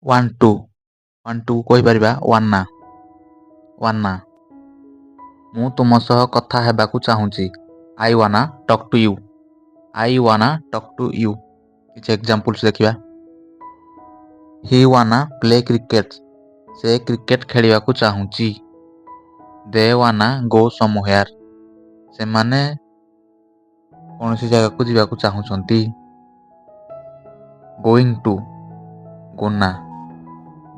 One to want to କହିପାରିବା wanna wanna. ମୁଁ ତୁମ ସହ କଥା ହେବାକୁ ଚାହୁଁଛି। I wanna talk to you. I wanna talk to you. କିଛି ଏକ୍ଜାମ୍ପଲ୍ସ ଦେଖିବା। He wanna play cricket. ସେ କ୍ରିକେଟ୍ ଖେଳିବାକୁ ଚାହୁଁଛି। They wanna go somewhere. ସେମାନେ କୌଣସି ଜାଗାକୁ ଯିବାକୁ ଚାହୁଁଛନ୍ତି। Going to gonna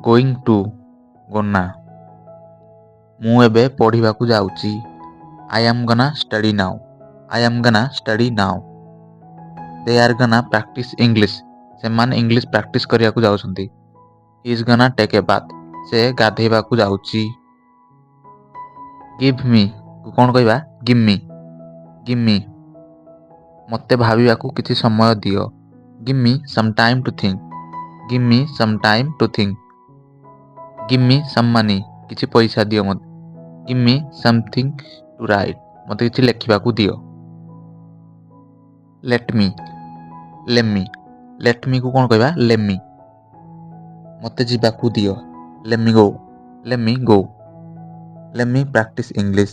going to gonna. ମୁଁ ଏବେ ପଢ଼ିବାକୁ ଯାଉଛି। I am gonna study now. I am gonna study now. They are gonna practise English. ସେମାନେ ଇଂଲିଶ ପ୍ରାକ୍ଟିସ୍ କରିବାକୁ ଯାଉଛନ୍ତି। He is gonna take a bath. ସେ ଗାଧେଇବାକୁ ଯାଉଛି। ଗିଭ୍ ମି କୁ କ'ଣ କହିବା? ଗିଭ୍ ମି ଗିଭ୍ ମି। ମୋତେ ଭାବିବାକୁ କିଛି ସମୟ ଦିଅ। ଗିଭ୍ ମି ସମ୍ ଟାଇମ୍ ଟୁ ଥିଙ୍କ। ଗିଭ୍ ମି ସମ୍ ଟାଇମ୍ ଟୁ ଥିଙ୍କ। ଗିଭ୍ ମି ସମ୍ ମନି କିଛି ପଇସା ଦିଅ ମୋତେ। ଗିଭ୍ ମି ସମଥିଙ୍ଗ ଟୁ ରାଇଟ୍ ମୋତେ କିଛି ଲେଖିବାକୁ ଦିଅ। ଲେଟ୍ ମି ଲେମି ଲେଟ୍ ମି କୁ କ'ଣ କହିବା? ଲେମି। ମୋତେ ଯିବାକୁ ଦିଅ। ଲେମି ଗୋ ଲେମି ଗୋ। ଲେମି ପ୍ରାକ୍ଟିସ୍ ଇଂଲିଶ।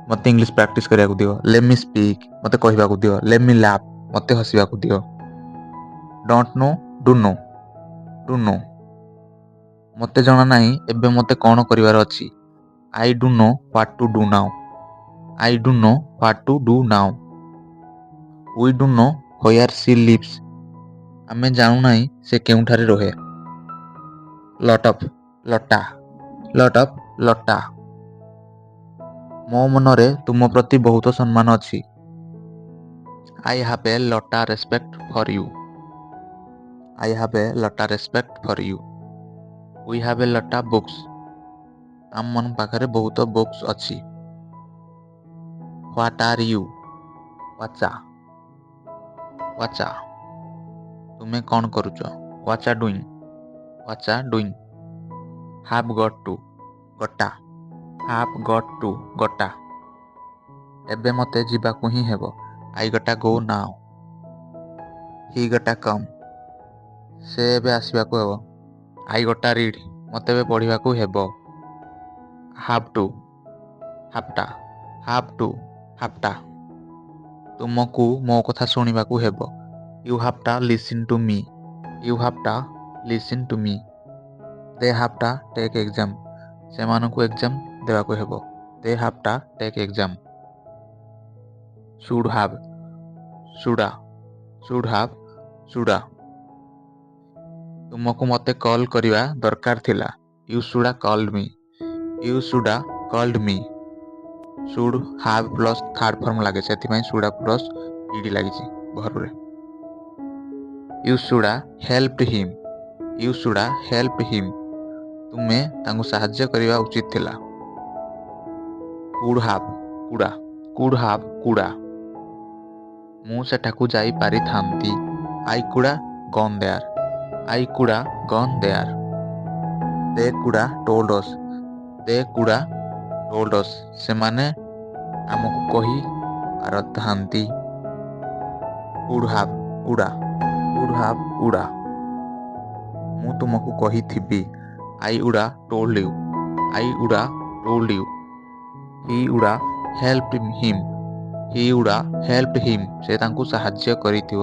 ମୋତେ ଇଂଲିଶ ପ୍ରାକ୍ଟିସ୍ କରିବାକୁ ଦିଅ। ଲେମି ସ୍ପିକ୍ ମୋତେ କହିବାକୁ ଦିଅ। ଲେମି ଲାପ୍ ମୋତେ ହସିବାକୁ ଦିଅ। Don't know do know do know. ମୋତେ ଜଣା ନାହିଁ ଏବେ ମୋତେ କ'ଣ କରିବାର ଅଛି। I do know what to do now. I do know what to do now. We do know where she lives. ଆମେ ଜାଣୁନାହିଁ ସେ କେଉଁଠାରେ ରହେ। ଲଟ୍ ଅଫ୍ ଲଟା ଲଟ୍ ଅଫ୍ ଲଟା। ମୋ ମନରେ ତୁମ ପ୍ରତି ବହୁତ ସମ୍ମାନ ଅଛି। I have a lotta respect for you. I have a lotta respect for you. We have a lotta books. ଆମମାନଙ୍କ ପାଖରେ ବହୁତ ବୁକ୍ସ ଅଛି। What are you whatcha whatcha. ତୁମେ କ'ଣ କରୁଛ? Whatcha doing whatcha doing. Have got to gotta have got to gotta. ଏବେ ମୋତେ ଯିବାକୁ ହିଁ ହେବ। ଆଇ ଗଟା ଗୋ ନାଉ। ହି ଗଟା କମ୍ ସେ ଏବେ ଆସିବାକୁ ହେବ। ଆଇ ଗଟା ରିଡ୍ ମୋତେ ଏବେ ପଢ଼ିବାକୁ ହେବ। Have to hafta have to hafta. ତୁମକୁ ମୋ କଥା ଶୁଣିବାକୁ ହେବ। You hafta listen to me. You hafta listen to me. They hafta take exam. ସେମାନଙ୍କୁ ଏକ୍ଜାମ୍ ଦେବାକୁ ହେବ। They hafta take exam. Should have shoulda should have shoulda. ତୁମକୁ ମୋତେ କଲ୍ କରିବା ଦରକାର ଥିଲା। You shoulda called me. You shoulda called me. Should have plus third form ଲାଗେ ସେଥିପାଇଁ ସୁଡା ପ୍ଲସ୍ ଇଡି ଲାଗିଛି ଭର୍ବରେ। You shoulda helped him. You shoulda helped him. ତୁମେ ତାଙ୍କୁ ସାହାଯ୍ୟ କରିବା ଉଚିତ ଥିଲା। Could have coulda could have coulda. ମୁଁ ସେଠାକୁ ଯାଇ ପାରିଥାନ୍ତି। I coulda gone there. I coulda gone there. They coulda told us. They coulda told us. ସେମାନେ ଆମକୁ କହି ପାରିଥାନ୍ତି। Could have woulda could have woulda. ମୁଁ ତୁମକୁ କହିଥିବି। I woulda told you. I woulda told you. He woulda helped ହିମ୍। Hi woulda helped ହିମ୍। ସେ ତାଙ୍କୁ ସାହାଯ୍ୟ କରିଥିବ।